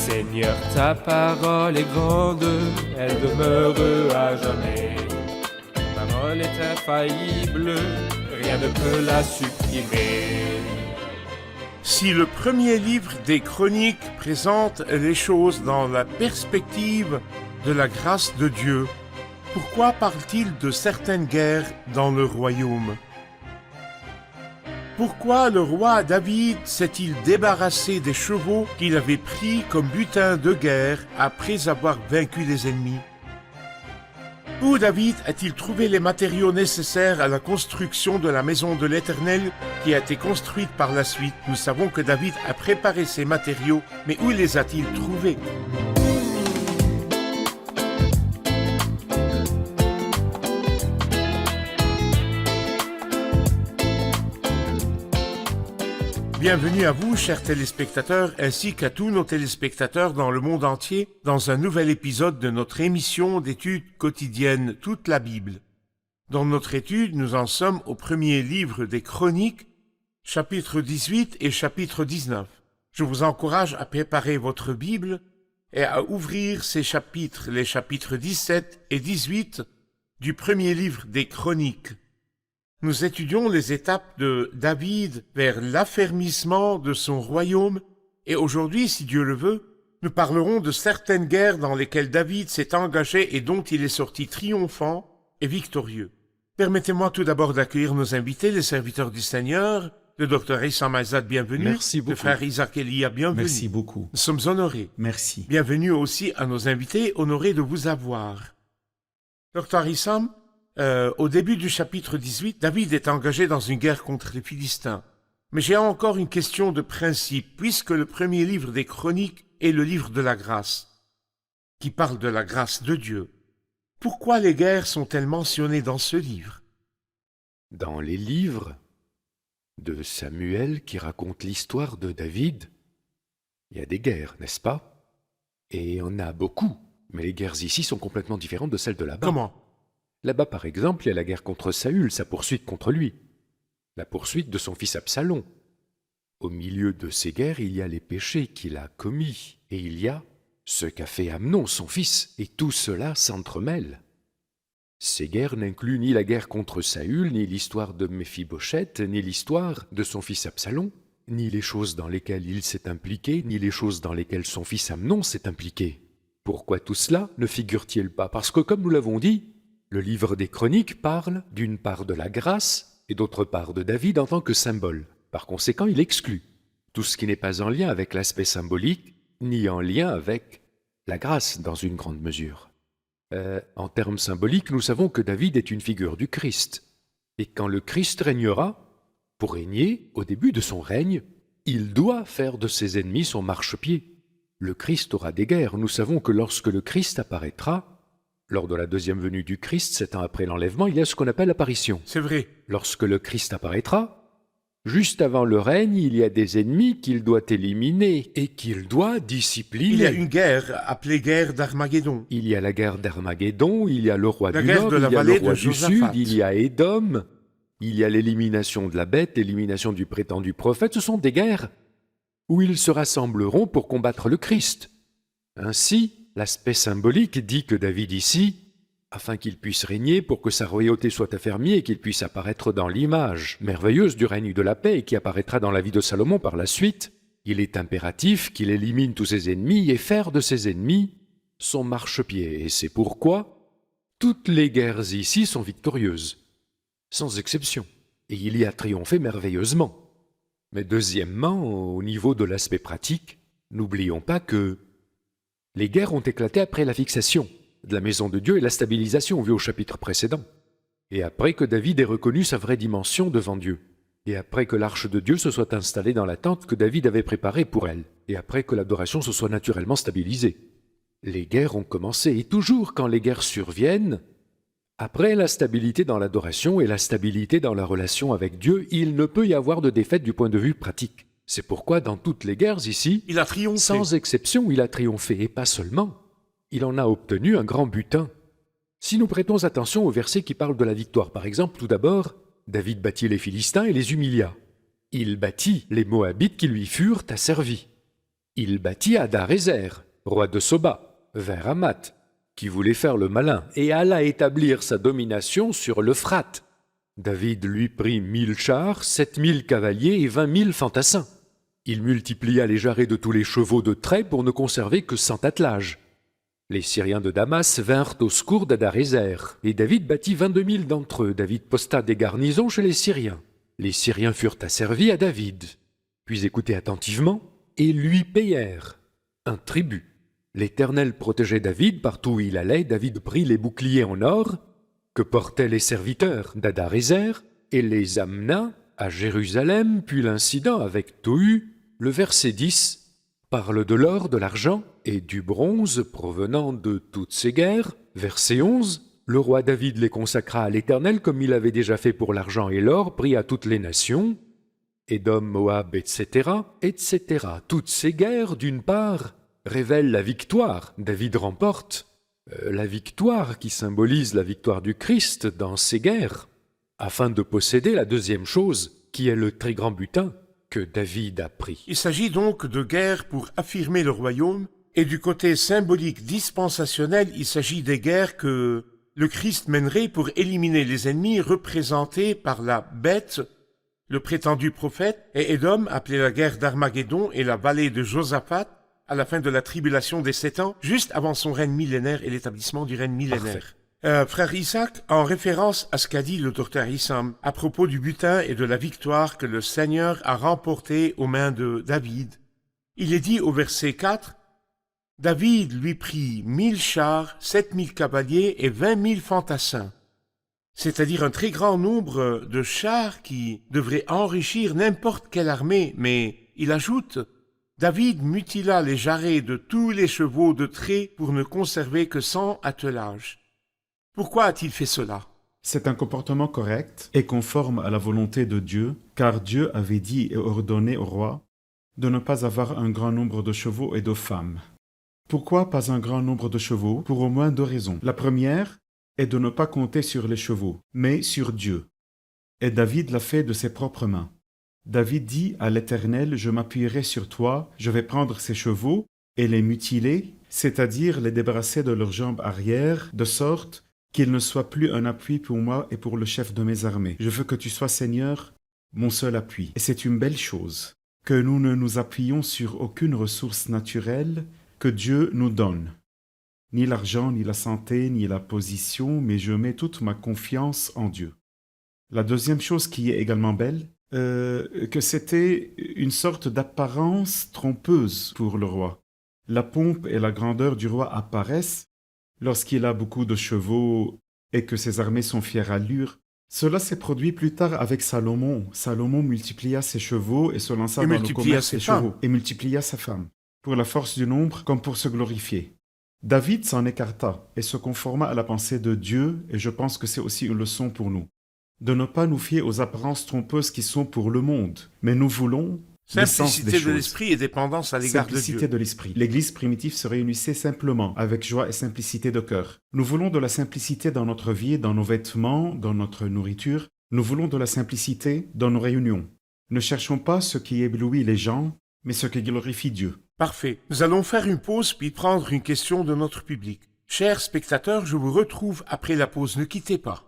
Seigneur, ta parole est grande, elle demeure à jamais. Ta parole est infaillible, rien ne peut la supprimer. Si le premier livre des Chroniques présente les choses dans la perspective de la grâce de Dieu, pourquoi parle-t-il de certaines guerres dans le royaume? Pourquoi le roi David s'est-il débarrassé des chevaux qu'il avait pris comme butin de guerre après avoir vaincu les ennemis? Où David a-t-il trouvé les matériaux nécessaires à la construction de la maison de l'Éternel qui a été construite par la suite? Nous savons que David a préparé ces matériaux, mais où les a-t-il trouvés? Bienvenue à vous, chers téléspectateurs, ainsi qu'à tous nos téléspectateurs dans le monde entier, dans un nouvel épisode de notre émission d'études quotidiennes Toute la Bible. Dans notre étude, nous en sommes au premier livre des Chroniques, chapitre 18 et chapitre 19. Je vous encourage à préparer votre Bible et à ouvrir ces chapitres, les chapitres 17 et 18 du premier livre des Chroniques. Nous étudions les étapes de David vers l'affermissement de son royaume et aujourd'hui, si Dieu le veut, nous parlerons de certaines guerres dans lesquelles David s'est engagé et dont il est sorti triomphant et victorieux. Permettez-moi tout d'abord d'accueillir nos invités, les serviteurs du Seigneur, le Dr Issam Aizad, bienvenue. Merci beaucoup. Le frère Isaac Elia, bienvenue. Merci beaucoup. Nous sommes honorés. Merci. Bienvenue aussi à nos invités, honorés de vous avoir. Dr Issam, au début du chapitre 18, David est engagé dans une guerre contre les Philistins. Mais j'ai encore une question de principe, puisque le premier livre des Chroniques est le livre de la grâce, qui parle de la grâce de Dieu. Pourquoi les guerres sont-elles mentionnées dans ce livre? Dans les livres de Samuel qui racontent l'histoire de David, il y a des guerres, n'est-ce pas? Et il y en a beaucoup, mais les guerres ici sont complètement différentes de celles de là-bas. Comment? Là-bas, par exemple, il y a la guerre contre Saül, sa poursuite contre lui, la poursuite de son fils Absalom. Au milieu de ces guerres, il y a les péchés qu'il a commis, et il y a ce qu'a fait Amnon, son fils, et tout cela s'entremêle. Ces guerres n'incluent ni la guerre contre Saül, ni l'histoire de Méphibosheth, ni l'histoire de son fils Absalom, ni les choses dans lesquelles il s'est impliqué, ni les choses dans lesquelles son fils Amnon s'est impliqué. Pourquoi tout cela ne figure-t-il pas? Parce que, comme nous l'avons dit, le livre des Chroniques parle d'une part de la grâce et d'autre part de David en tant que symbole. Par conséquent, il exclut tout ce qui n'est pas en lien avec l'aspect symbolique, ni en lien avec la grâce dans une grande mesure. En termes symboliques, nous savons que David est une figure du Christ. Et quand le Christ régnera, pour régner, au début de son règne, il doit faire de ses ennemis son marchepied. Le Christ aura des guerres. Nous savons que lorsque le Christ apparaîtra, lors de la deuxième venue du Christ, 7 ans après l'enlèvement, il y a ce qu'on appelle l'apparition. C'est vrai. Lorsque le Christ apparaîtra, juste avant le règne, il y a des ennemis qu'il doit éliminer et qu'il doit discipliner. Il y a une guerre appelée guerre d'Armageddon. Il y a la guerre d'Armageddon, il y a le roi La du guerre Nord, de la il y a vallée le roi de du Josaphat. Sud, il y a Édom, il y a l'élimination de la bête, l'élimination du prétendu prophète. Ce sont des guerres où ils se rassembleront pour combattre le Christ. Ainsi, l'aspect symbolique dit que David ici, afin qu'il puisse régner, pour que sa royauté soit affermie et qu'il puisse apparaître dans l'image merveilleuse du règne de la paix et qui apparaîtra dans la vie de Salomon par la suite, il est impératif qu'il élimine tous ses ennemis et faire de ses ennemis son marchepied. Et c'est pourquoi toutes les guerres ici sont victorieuses, sans exception. Et il y a triomphé merveilleusement. Mais deuxièmement, au niveau de l'aspect pratique, n'oublions pas que les guerres ont éclaté après la fixation de la maison de Dieu et la stabilisation vue au chapitre précédent. Et après que David ait reconnu sa vraie dimension devant Dieu. Et après que l'arche de Dieu se soit installée dans la tente que David avait préparée pour elle. Et après que l'adoration se soit naturellement stabilisée. Les guerres ont commencé. Et toujours quand les guerres surviennent, après la stabilité dans l'adoration et la stabilité dans la relation avec Dieu, il ne peut y avoir de défaite du point de vue pratique. C'est pourquoi dans toutes les guerres ici, Il a triomphé. sans exception, il a triomphé. Et pas seulement. Il en a obtenu un grand butin. Si nous prêtons attention aux versets qui parlent de la victoire, par exemple, tout d'abord, David battit les Philistins et les humilia. Il battit les Moabites qui lui furent asservis. Il bâtit Hadarézer, roi de Soba, vers Hamath, qui voulait faire le malin, et alla établir sa domination sur l'Euphrate. David lui prit 1000 chars, 7000 cavaliers et 20 000 fantassins. Il multiplia les jarrets de tous les chevaux de trait pour ne conserver que 100 attelages. Les Syriens de Damas vinrent au secours d'Hadarézer, et David bâtit 22 000 d'entre eux. David posta des garnisons chez les Syriens. Les Syriens furent asservis à David, puis écoutés attentivement, et lui payèrent un tribut. L'Éternel protégeait David partout où il allait. David prit les boucliers en or que portaient les serviteurs d'Hadarézer et les amena à Jérusalem, puis l'incident avec Tohu. Le verset 10 parle de l'or, de l'argent et du bronze provenant de toutes ces guerres. Verset 11, le roi David les consacra à l'Éternel comme il avait déjà fait pour l'argent et l'or pris à toutes les nations, Édom, Moab, etc., etc. Toutes ces guerres, d'une part, révèlent la victoire. David remporte la victoire qui symbolise la victoire du Christ dans ces guerres, afin de posséder la deuxième chose, qui est le très grand butin que David a pris. Il s'agit donc de guerres pour affirmer le royaume, et du côté symbolique dispensationnel, il s'agit des guerres que le Christ mènerait pour éliminer les ennemis représentés par la bête, le prétendu prophète, et Édom, appelé la guerre d'Armageddon, et la vallée de Josaphat, à la fin de la tribulation des 7 ans, juste avant son règne millénaire et l'établissement du règne millénaire. Frère Isaac, en référence à ce qu'a dit le docteur Issam à propos du butin et de la victoire que le Seigneur a remporté aux mains de David, il est dit au verset 4, « David lui prit 1000 chars, 7000 cavaliers et 20 000 fantassins. » C'est-à-dire un très grand nombre de chars qui devraient enrichir n'importe quelle armée, mais il ajoute « David mutila les jarrets de tous les chevaux de trait pour ne conserver que 100 attelages. » Pourquoi a-t-il fait cela? C'est un comportement correct et conforme à la volonté de Dieu, car Dieu avait dit et ordonné au roi de ne pas avoir un grand nombre de chevaux et de femmes. Pourquoi pas un grand nombre de chevaux? Pour au moins 2 raisons. La première est de ne pas compter sur les chevaux, mais sur Dieu. Et David l'a fait de ses propres mains. David dit à l'Éternel, « Je m'appuierai sur toi, je vais prendre ces chevaux et les mutiler, c'est-à-dire les débarrasser de leurs jambes arrière, de sorte qu'ils ne soient plus un appui pour moi et pour le chef de mes armées. Je veux que tu sois, Seigneur, mon seul appui. » Et c'est une belle chose, que nous ne nous appuyons sur aucune ressource naturelle que Dieu nous donne. Ni l'argent, ni la santé, ni la position, mais je mets toute ma confiance en Dieu. La deuxième chose qui est également belle, que c'était une sorte d'apparence trompeuse pour le roi. La pompe et la grandeur du roi apparaissent lorsqu'il a beaucoup de chevaux et que ses armées sont fières allures. Cela s'est produit plus tard avec Salomon. Salomon multiplia ses chevaux et se lança dans le commerce des chevaux et multiplia sa femme, pour la force du nombre comme pour se glorifier. David s'en écarta et se conforma à la pensée de Dieu, et je pense que c'est aussi une leçon pour nous, de ne pas nous fier aux apparences trompeuses qui sont pour le monde, mais nous voulons simplicité de l'esprit et dépendance à l'égard de Dieu. Simplicité de l'esprit. L'Église primitive se réunissait simplement, avec joie et simplicité de cœur. Nous voulons de la simplicité dans notre vie, dans nos vêtements, dans notre nourriture. Nous voulons de la simplicité dans nos réunions. Ne cherchons pas ce qui éblouit les gens, mais ce qui glorifie Dieu. Parfait. Nous allons faire une pause puis prendre une question de notre public. Chers spectateurs, je vous retrouve après la pause. Ne quittez pas.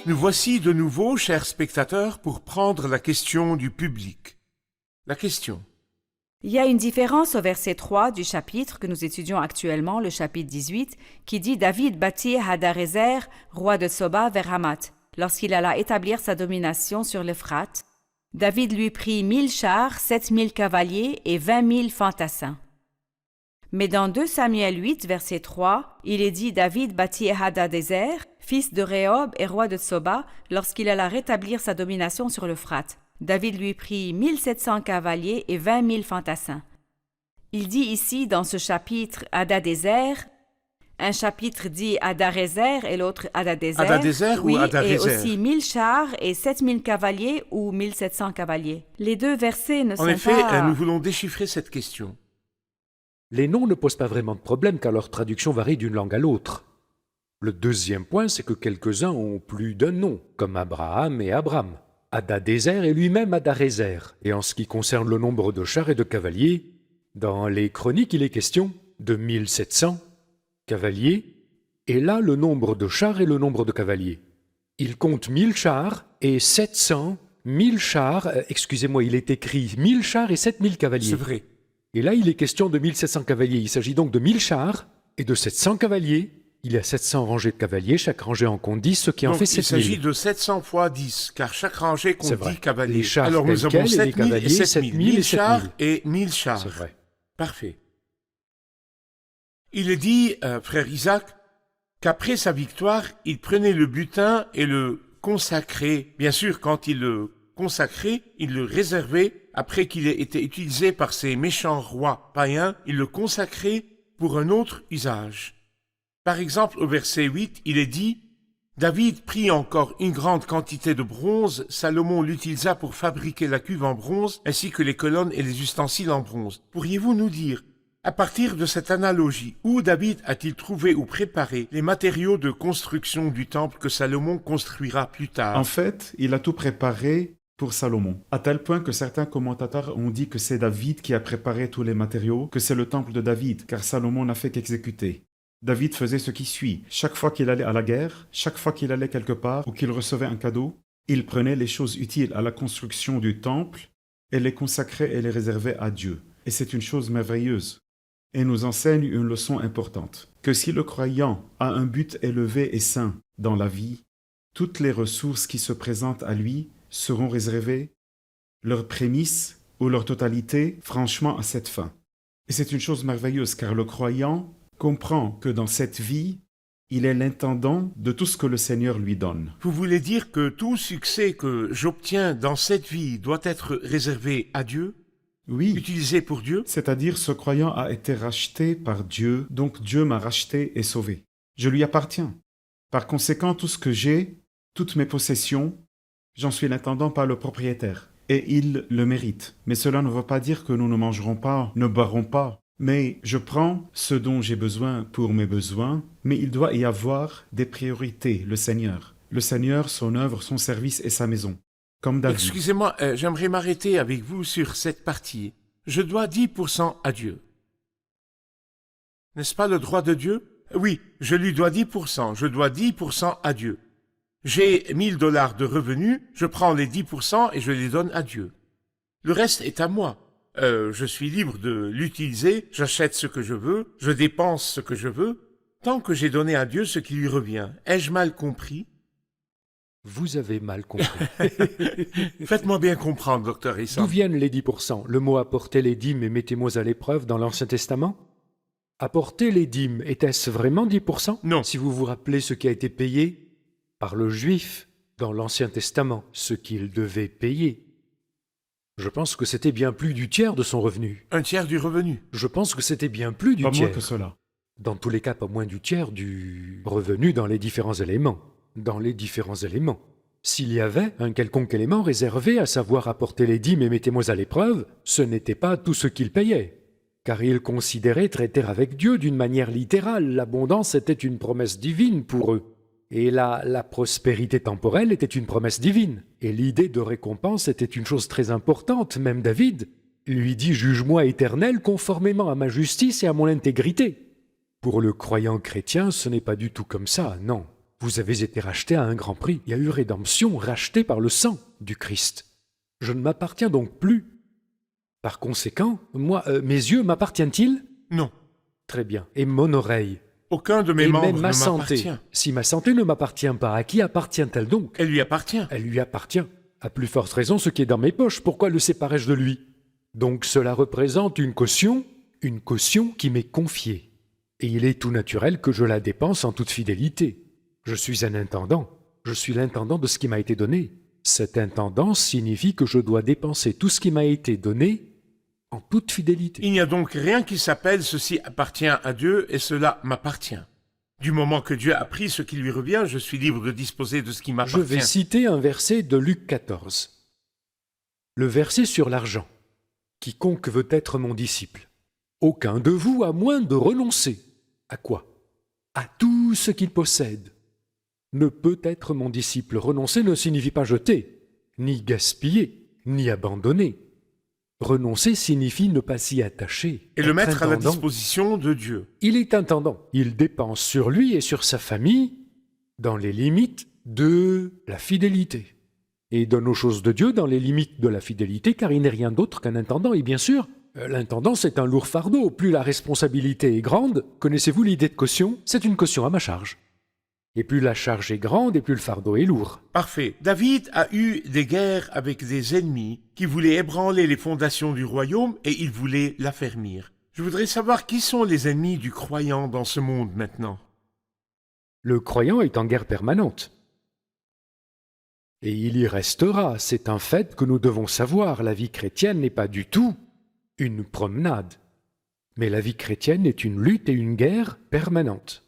Nous voici de nouveau, chers spectateurs, pour prendre la question du public. La question. Il y a une différence au verset 3 du chapitre que nous étudions actuellement, le chapitre 18, qui dit « David bâtit Hadarézer, roi de Soba, vers Hamath, lorsqu'il alla établir sa domination sur l'Euphrate. David lui prit 1000 chars, 7000 cavaliers et 20 000 fantassins. » Mais dans 2 Samuel 8, verset 3, il est dit « David bâtit Hadarézer, fils de Rehob et roi de Soba, lorsqu'il alla rétablir sa domination sur l'Euphrate. David lui prit 1700 cavaliers et 20 000 fantassins. » Il dit ici dans ce chapitre Hadarézer, Un chapitre dit Adarézer et l'autre Adadézer. Adadézer ou oui, Adarézer? Et aussi 1000 chars et 7000 cavaliers ou 1700 cavaliers. Les deux versets ne En sont effet, pas... nous voulons déchiffrer cette question. Les noms ne posent pas vraiment de problème car leur traduction varie d'une langue à l'autre. Le deuxième point, c'est que quelques-uns ont plus d'un nom, comme Abraham et Abram. Adadézer est lui-même Adarézer. Et en ce qui concerne le nombre de chars et de cavaliers, dans les chroniques, il est question de 1700 cavaliers, et là le nombre de chars et le nombre de cavaliers. Il compte 1000 chars et 700, 1000 chars, excusez-moi, il est écrit 1000 chars et 7000 cavaliers. C'est vrai. Et là, il est question de 1700 cavaliers. Il s'agit donc de 1000 chars et de 700 cavaliers. Il y a 700 rangées de cavaliers, chaque rangée en compte 10, ce qui en Donc, fait il 7000. s'agit de 700 fois 10, car chaque rangée C'est compte vrai. 10 cavaliers. Les chars Alors nous tels avons quels et les 7000 et cavaliers, 7000. 7000 et 1000 chars 7000. et 1000 chars. C'est vrai. Parfait. Il est dit, frère Isaac, qu'après sa victoire, il prenait le butin et le consacrait. Bien sûr, quand il le consacrait, il le réservait. Après qu'il ait été utilisé par ces méchants rois païens, il le consacrait pour un autre usage. Par exemple, au verset 8, il est dit « David prit encore une grande quantité de bronze, Salomon l'utilisa pour fabriquer la cuve en bronze, ainsi que les colonnes et les ustensiles en bronze. » Pourriez-vous nous dire, à partir de cette analogie, où David a-t-il trouvé ou préparé les matériaux de construction du temple que Salomon construira plus tard? En fait, il a tout préparé pour Salomon, à tel point que certains commentateurs ont dit que c'est David qui a préparé tous les matériaux, que c'est le temple de David, car Salomon n'a fait qu'exécuter. David faisait ce qui suit. Chaque fois qu'il allait à la guerre, chaque fois qu'il allait quelque part ou qu'il recevait un cadeau, il prenait les choses utiles à la construction du temple et les consacrait et les réservait à Dieu. Et c'est une chose merveilleuse. Et nous enseigne une leçon importante, que si le croyant a un but élevé et saint dans la vie, toutes les ressources qui se présentent à lui seront réservées, leurs prémices ou leur totalité, franchement à cette fin. Et c'est une chose merveilleuse car le croyant comprend que dans cette vie, il est l'intendant de tout ce que le Seigneur lui donne. Vous voulez dire que tout succès que j'obtiens dans cette vie doit être réservé à Dieu, Oui, utilisé pour Dieu? c'est-à-dire ce croyant a été racheté par Dieu, donc Dieu m'a racheté et sauvé. Je lui appartiens. Par conséquent, tout ce que j'ai, toutes mes possessions, j'en suis l'intendant, pas le propriétaire. Et il le mérite. Mais cela ne veut pas dire que nous ne mangerons pas, ne boirons pas. Mais je prends ce dont j'ai besoin pour mes besoins, mais il doit y avoir des priorités, le Seigneur. Le Seigneur, son œuvre, son service et sa maison. Comme David. Excusez-moi, j'aimerais m'arrêter avec vous sur cette partie. Je dois 10% à Dieu. N'est-ce pas le droit de Dieu? Oui, je lui dois 10%. Je dois 10% à Dieu. J'ai 1000 $ de revenus, je prends les 10% et je les donne à Dieu. Le reste est à moi. Je suis libre de l'utiliser, j'achète ce que je veux, je dépense ce que je veux, tant que j'ai donné à Dieu ce qui lui revient. Ai-je mal compris? Vous avez mal compris. Faites-moi bien comprendre, docteur D'où Issa. viennent les 10%? Le mot apporter les dîmes et mettez-moi à l'épreuve dans l'Ancien Testament? Apporter les dîmes, était-ce vraiment 10%? Non. Si vous vous rappelez ce qui a été payé par le Juif dans l'Ancien Testament, ce qu'il devait payer. Je pense que c'était bien plus du tiers de son revenu. Un tiers du revenu. Je pense que c'était bien plus du Pas moins tiers. que cela. Dans tous les cas, pas moins du tiers du revenu dans les différents éléments. Dans les différents éléments. S'il y avait un quelconque élément réservé, à savoir apporter les dîmes et mettez-moi à l'épreuve, ce n'était pas tout ce qu'il payait. Car il considérait traiter avec Dieu d'une manière littérale. L'abondance était une promesse divine pour eux. Et la prospérité temporelle était une promesse divine. Et l'idée de récompense était une chose très importante. Même David lui dit « Juge-moi, Éternel, conformément à ma justice et à mon intégrité ». Pour le croyant chrétien, ce n'est pas du tout comme ça, non. Vous avez été racheté à un grand prix. Il y a eu rédemption, racheté par le sang du Christ. Je ne m'appartiens donc plus. Par conséquent, moi, mes yeux m'appartiennent-ils? Non. Très bien. Et mon oreille? Aucun de mes Et membres même ne ma m'appartient. santé. Si ma santé ne m'appartient pas, à qui appartient-elle donc? Elle lui appartient. Elle lui appartient. À plus forte raison, ce qui est dans mes poches, pourquoi le séparais-je de lui? Donc cela représente une caution qui m'est confiée. Et il est tout naturel que je la dépense en toute fidélité. Je suis un intendant. Je suis l'intendant de ce qui m'a été donné. Cette intendance signifie que je dois dépenser tout ce qui m'a été donné en toute fidélité. Il n'y a donc rien qui s'appelle « ceci appartient à Dieu et cela m'appartient ». Du moment que Dieu a pris ce qui lui revient, je suis libre de disposer de ce qui Je m'appartient. vais citer un verset de Luc 14. Le verset sur l'argent. Quiconque veut être mon disciple, aucun de vous à moins de renoncer. À quoi? À tout ce qu'il possède. Ne peut être mon disciple. Renoncer ne signifie pas jeter, ni gaspiller, ni abandonner. Renoncer signifie ne pas s'y attacher. Et le être mettre à la intendant. disposition de Dieu. Il est intendant. Il dépense sur lui et sur sa famille dans les limites de la fidélité. Et donne aux choses de Dieu dans les limites de la fidélité, car il n'est rien d'autre qu'un intendant. Et bien sûr, l'intendant, c'est un lourd fardeau. Plus la responsabilité est grande, connaissez-vous l'idée de caution? C'est une caution à ma charge. Et plus la charge est grande, et plus le fardeau est lourd. Parfait. David a eu des guerres avec des ennemis qui voulaient ébranler les fondations du royaume et il voulait l'affermir. Je voudrais savoir qui sont les ennemis du croyant dans ce monde maintenant. Le croyant est en guerre permanente. Et il y restera, c'est un fait que nous devons savoir. La vie chrétienne n'est pas du tout une promenade. Mais la vie chrétienne est une lutte et une guerre permanente.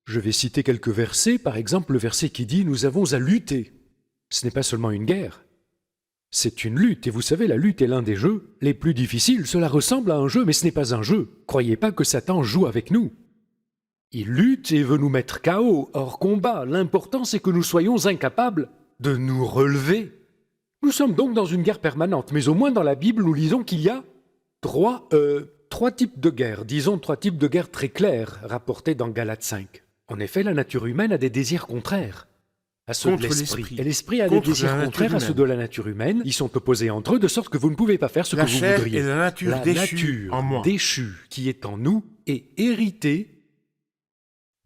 Je vais citer quelques versets, par exemple le verset qui dit « Nous avons à lutter ». Ce n'est pas seulement une guerre, c'est une lutte. Et vous savez, la lutte est l'un des jeux les plus difficiles. Cela ressemble à un jeu, mais ce n'est pas un jeu. Croyez pas que Satan joue avec nous. Il lutte et veut nous mettre KO, hors combat. L'important, c'est que nous soyons incapables de nous relever. Nous sommes donc dans une guerre permanente, mais au moins dans la Bible, nous lisons qu'il y a trois types de guerres, disons trois types de guerres très clairs, rapportés dans Galates 5. En effet, la nature humaine a des désirs contraires à ceux Contre de l'esprit. l'esprit. Et l'esprit a Contre des désirs la nature contraires à ceux humaine. de la nature humaine. Ils sont opposés entre eux, de sorte que vous ne pouvez pas faire ce La que vous chair voudriez. et la nature déchue en moi. Déchue qui est en nous est héritée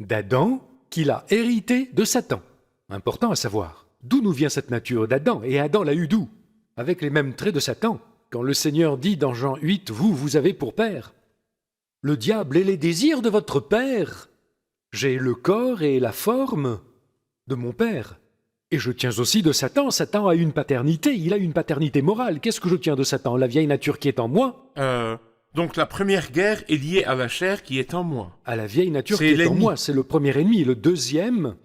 d'Adam, qu'il a hérité de Satan. Important à savoir. D'où nous vient cette nature d'Adam? Et Adam l'a eu d'où? Avec les mêmes traits de Satan. Quand le Seigneur dit dans Jean 8, « Vous avez pour père le diable et les désirs de votre père. J'ai le corps et la forme de mon père. Et je tiens aussi de Satan. Satan a une paternité, il a une paternité morale. Qu'est-ce que je tiens de Satan? La vieille nature qui est en moi, Donc la première guerre est liée à la chair qui est en moi. à la vieille nature C'est qui est en l'ennemi. moi. C'est le premier ennemi. Le deuxième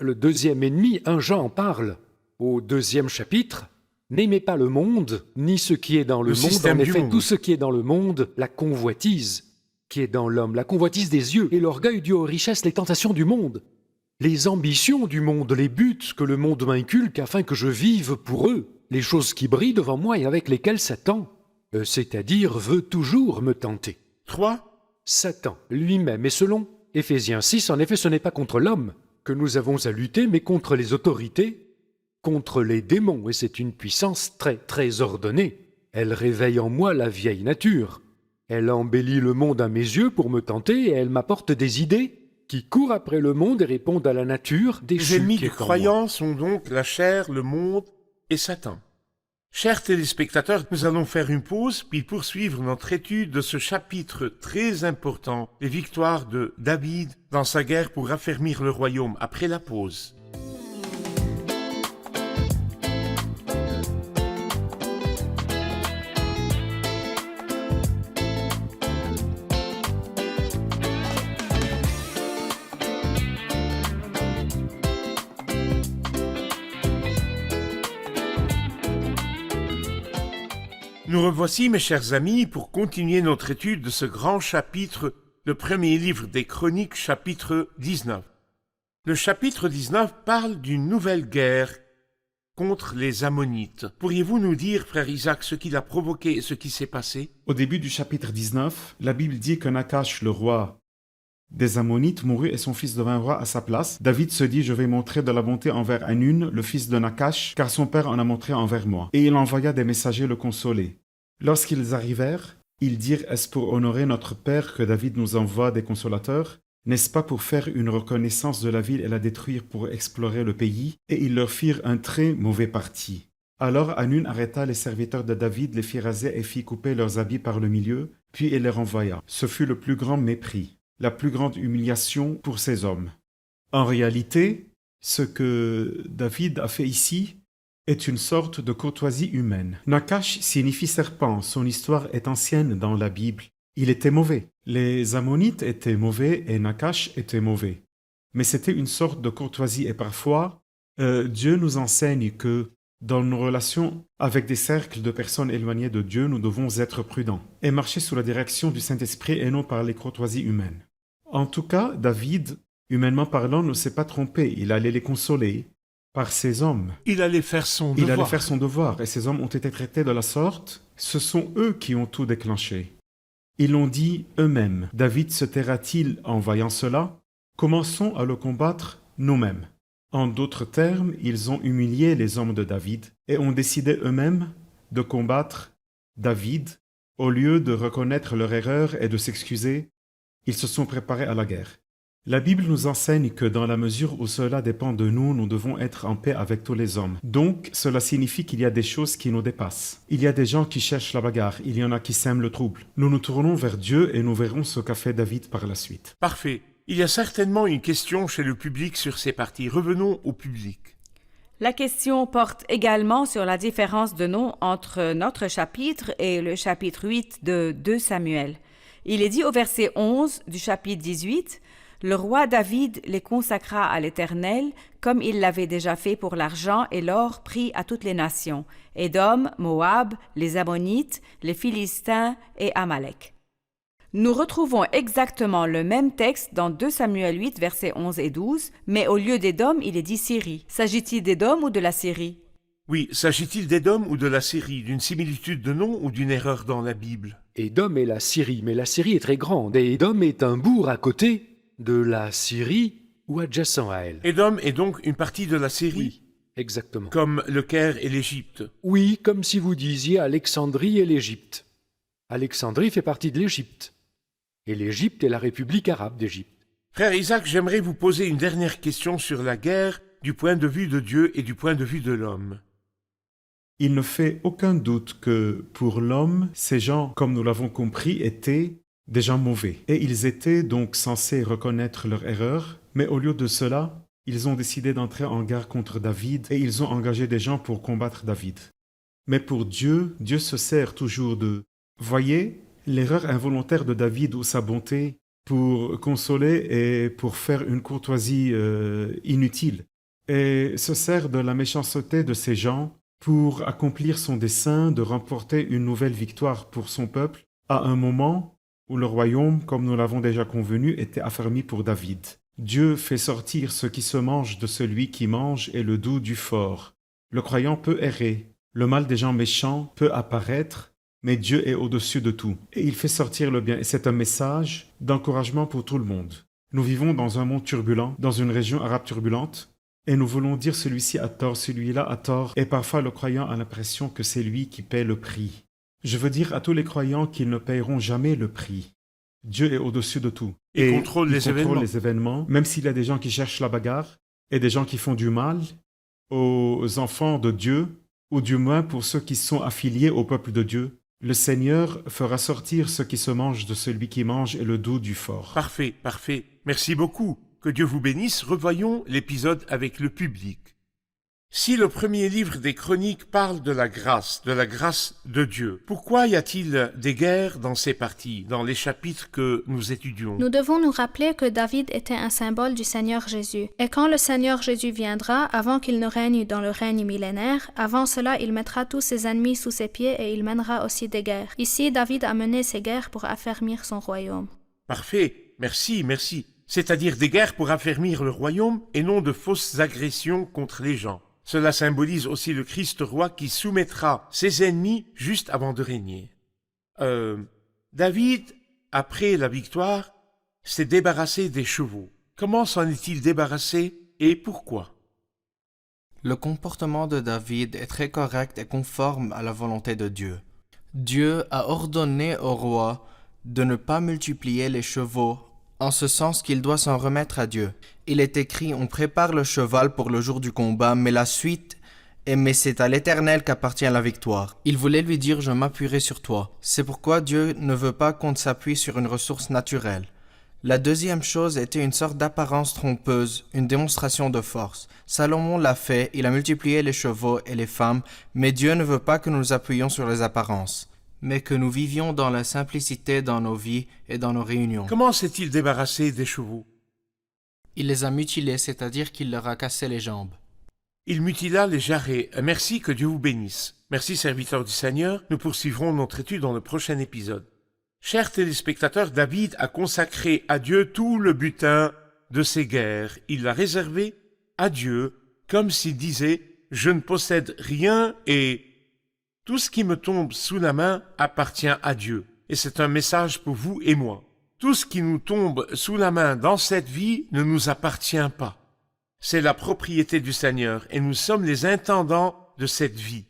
ennemi, 1 Jean en parle au 2e chapitre. N'aimez pas le monde, ni ce qui est dans le monde. En système du effet, monde. tout ce qui est dans le monde, la convoitise qui est dans l'homme, la convoitise des yeux et l'orgueil dû aux richesses, les tentations du monde, les ambitions du monde, les buts que le monde m'inculque afin que je vive pour eux, les choses qui brillent devant moi et avec lesquelles Satan, c'est-à-dire veut toujours me tenter. 3. Satan lui-même est selon Éphésiens 6, en effet ce n'est pas contre l'homme que nous avons à lutter, mais contre les autorités, contre les démons, et c'est une puissance très très ordonnée. Elle réveille en moi la vieille nature. Elle embellit le monde à mes yeux pour me tenter, et elle m'apporte des idées qui courent après le monde et répondent à la nature Les déchue ennemis qui du est en moi. croyant sont donc la chair, le monde et Satan. Chers téléspectateurs, nous allons faire une pause puis poursuivre notre étude de ce chapitre très important, les victoires de David dans sa guerre pour affermir le royaume après la pause. Nous revoici, mes chers amis, pour continuer notre étude de ce grand chapitre, le premier livre des Chroniques, chapitre 19. Le chapitre 19 parle d'une nouvelle guerre contre les Ammonites. Pourriez-vous nous dire, frère Isaac, ce qui l'a provoqué et ce qui s'est passé? Au début du chapitre 19, la Bible dit que Nakash, le roi des Ammonites, mourut et son fils devint roi à sa place. David se dit « Je vais montrer de la bonté envers Hanun, le fils de Nakash, car son père en a montré envers moi. » Et il envoya des messagers le consoler. Lorsqu'ils arrivèrent, ils dirent « Est-ce pour honorer notre père que David nous envoie des consolateurs? N'est-ce pas pour faire une reconnaissance de la ville et la détruire pour explorer le pays ?» Et ils leur firent un très mauvais parti. Alors Hanun arrêta les serviteurs de David, les fit raser et fit couper leurs habits par le milieu, puis il les renvoya. Ce fut le plus grand mépris, la plus grande humiliation pour ces hommes. En réalité, ce que David a fait ici est une sorte de courtoisie humaine. Nakash signifie serpent, son histoire est ancienne dans la Bible. Il était mauvais. Les Ammonites étaient mauvais et Nakash était mauvais. mais c'était une sorte de courtoisie. Et parfois, Dieu nous enseigne que dans nos relations avec des cercles de personnes éloignées de Dieu, nous devons être prudents et marcher sous la direction du Saint-Esprit et non par les courtoisies humaines. En tout cas, David, humainement parlant, ne s'est pas trompé. Il allait les consoler par ses hommes. Il allait faire son Il devoir. allait faire son devoir, et ces hommes ont été traités de la sorte. Ce sont eux qui ont tout déclenché. Ils l'ont dit eux-mêmes. David se taira-t-il en voyant cela? Commençons à le combattre nous-mêmes. En d'autres termes, ils ont humilié les hommes de David et ont décidé eux-mêmes de combattre David. Au lieu de reconnaître leur erreur et de s'excuser, ils se sont préparés à la guerre. La Bible nous enseigne que dans la mesure où cela dépend de nous, nous devons être en paix avec tous les hommes. Donc, cela signifie qu'il y a des choses qui nous dépassent. Il y a des gens qui cherchent la bagarre, il y en a qui sèment le trouble. Nous nous tournons vers Dieu et nous verrons ce qu'a fait David par la suite. Parfait. Il y a certainement une question chez le public sur ces parties. Revenons au public. La question porte également sur la différence de nom entre notre chapitre et le chapitre 8 de 2 Samuel. Il est dit au verset 11 du chapitre 18 « Le roi David les consacra à l'Éternel, comme il l'avait déjà fait pour l'argent et l'or pris à toutes les nations, Édom, Moab, les Ammonites, les Philistins et Amalek. » Nous retrouvons exactement le même texte dans 2 Samuel 8, versets 11 et 12, mais au lieu d'Édom, il est dit Syrie. S'agit-il d'Édom ou de la Syrie? Oui, s'agit-il d'Édom ou de la Syrie, d'une similitude de nom ou d'une erreur dans la Bible? Édom est la Syrie, mais la Syrie est très grande, et Édom est un bourg à côté de la Syrie ou adjacent à elle. Édom est donc une partie de la Syrie, Oui, exactement. comme le Caire et l'Égypte. Oui, comme si vous disiez Alexandrie et l'Égypte. Alexandrie fait partie de l'Égypte. Et l'Égypte est la République arabe d'Égypte. Frère Isaac, j'aimerais vous poser une dernière question sur la guerre du point de vue de Dieu et du point de vue de l'homme. Il ne fait aucun doute que, pour l'homme, ces gens, comme nous l'avons compris, étaient des gens mauvais. Et ils étaient donc censés reconnaître leur erreur, mais au lieu de cela, ils ont décidé d'entrer en guerre contre David et ils ont engagé des gens pour combattre David. Mais pour Dieu, Dieu se sert toujours de... Voyez, l'erreur involontaire de David ou sa bonté pour consoler et pour faire une courtoisie inutile, et se sert de la méchanceté de ces gens pour accomplir son dessein de remporter une nouvelle victoire pour son peuple à un moment où le royaume, comme nous l'avons déjà convenu, était affermi pour David. Dieu fait sortir ce qui se mange de celui qui mange et le doux du fort. Le croyant peut errer, le mal des gens méchants peut apparaître, mais Dieu est au-dessus de tout, et il fait sortir le bien, et c'est un message d'encouragement pour tout le monde. Nous vivons dans un monde turbulent, dans une région arabe turbulente, et nous voulons dire celui-ci a tort, celui-là a tort, et parfois le croyant a l'impression que c'est lui qui paie le prix. Je veux dire à tous les croyants qu'ils ne paieront jamais le prix. Dieu est au-dessus de tout. Il contrôle les événements, même s'il y a des gens qui cherchent la bagarre, et des gens qui font du mal aux enfants de Dieu, ou du moins pour ceux qui sont affiliés au peuple de Dieu. Le Seigneur fera sortir ce qui se mange de celui qui mange et le doux du fort. Parfait, parfait. Merci beaucoup. Que Dieu vous bénisse. Revoyons l'épisode avec le public. Si le premier livre des Chroniques parle de la grâce de Dieu, pourquoi y a-t-il des guerres dans ces parties, dans les chapitres que nous étudions? Nous devons nous rappeler que David était un symbole du Seigneur Jésus. Et quand le Seigneur Jésus viendra, avant qu'il ne règne dans le règne millénaire, avant cela il mettra tous ses ennemis sous ses pieds et il mènera aussi des guerres. Ici, David a mené ces guerres pour affermir son royaume. Parfait. Merci, merci. C'est-à-dire des guerres pour affermir le royaume et non de fausses agressions contre les gens. Cela symbolise aussi le Christ roi qui soumettra ses ennemis juste avant de régner. David, après la victoire, s'est débarrassé des chevaux. Comment s'en est-il débarrassé et pourquoi? Le comportement de David est très correct et conforme à la volonté de Dieu. Dieu a ordonné au roi de ne pas multiplier les chevaux, en ce sens qu'il doit s'en remettre à Dieu. Il est écrit « On prépare le cheval pour le jour du combat, mais la suite, mais c'est à l'Éternel qu'appartient la victoire. » Il voulait lui dire « Je m'appuierai sur toi ». C'est pourquoi Dieu ne veut pas qu'on s'appuie sur une ressource naturelle. La deuxième chose était une sorte d'apparence trompeuse, une démonstration de force. Salomon l'a fait, il a multiplié les chevaux et les femmes, mais Dieu ne veut pas que nous nous appuyions sur les apparences, mais que nous vivions dans la simplicité dans nos vies et dans nos réunions. Comment s'est-il débarrassé des chevaux? Il les a mutilés, c'est-à-dire qu'il leur a cassé les jambes. Il mutila les jarrets. Merci, que Dieu vous bénisse. Merci, serviteurs du Seigneur. Nous poursuivrons notre étude dans le prochain épisode. Chers téléspectateurs, David a consacré à Dieu tout le butin de ses guerres. Il l'a réservé à Dieu, comme s'il disait « Je ne possède rien et tout ce qui me tombe sous la main appartient à Dieu. » Et c'est un message pour vous et moi. Tout ce qui nous tombe sous la main dans cette vie ne nous appartient pas. C'est la propriété du Seigneur et nous sommes les intendants de cette vie.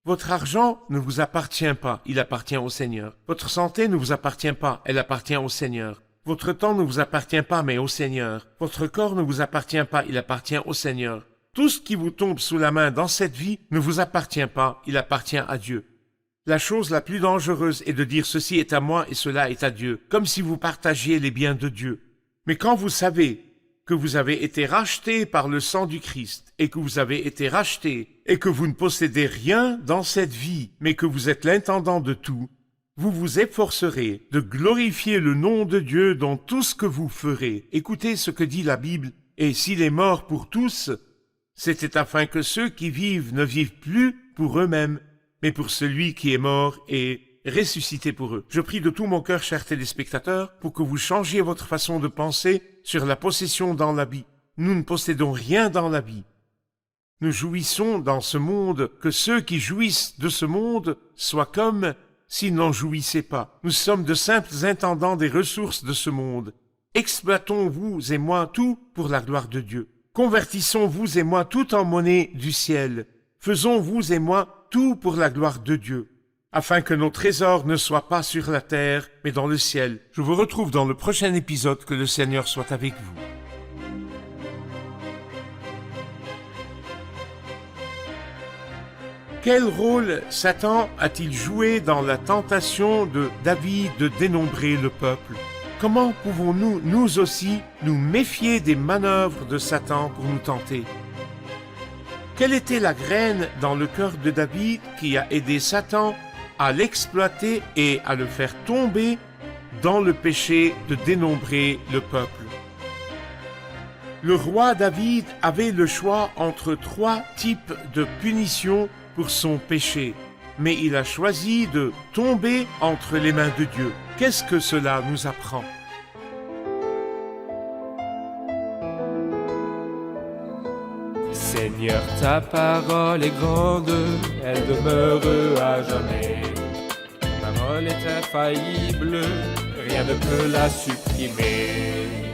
Votre argent ne vous appartient pas, il appartient au Seigneur. Votre santé ne vous appartient pas, elle appartient au Seigneur. Votre temps ne vous appartient pas, mais au Seigneur. Votre corps ne vous appartient pas, il appartient au Seigneur. Tout ce qui vous tombe sous la main dans cette vie ne vous appartient pas, il appartient à Dieu. La chose la plus dangereuse est de dire ceci est à moi et cela est à Dieu, comme si vous partagiez les biens de Dieu. Mais quand vous savez que vous avez été racheté par le sang du Christ et que vous avez été racheté et que vous ne possédez rien dans cette vie, mais que vous êtes l'intendant de tout, vous vous efforcerez de glorifier le nom de Dieu dans tout ce que vous ferez. Écoutez ce que dit la Bible. Et s'il est mort pour tous, c'était afin que ceux qui vivent ne vivent plus pour eux-mêmes, mais pour celui qui est mort et ressuscité pour eux. Je prie de tout mon cœur, chers téléspectateurs, pour que vous changiez votre façon de penser sur la possession dans la vie. Nous ne possédons rien dans la vie. Nous jouissons dans ce monde, que ceux qui jouissent de ce monde soient comme s'ils n'en jouissaient pas. Nous sommes de simples intendants des ressources de ce monde. Exploitons, vous et moi, tout pour la gloire de Dieu. Convertissons, vous et moi, tout en monnaie du ciel. Faisons, vous et moi, tout pour la gloire de Dieu, afin que nos trésors ne soient pas sur la terre, mais dans le ciel. Je vous retrouve dans le prochain épisode. Que le Seigneur soit avec vous. Quel rôle Satan a-t-il joué dans la tentation de David de dénombrer le peuple? Comment pouvons-nous, nous aussi, nous méfier des manœuvres de Satan pour nous tenter? Quelle était la graine dans le cœur de David qui a aidé Satan à l'exploiter et à le faire tomber dans le péché de dénombrer le peuple? Le roi David avait le choix entre 3 types de punitions pour son péché, mais il a choisi de tomber entre les mains de Dieu. Qu'est-ce que cela nous apprend? Seigneur, ta parole est grande, elle demeure à jamais. Ta parole est infaillible, rien ne peut la supprimer.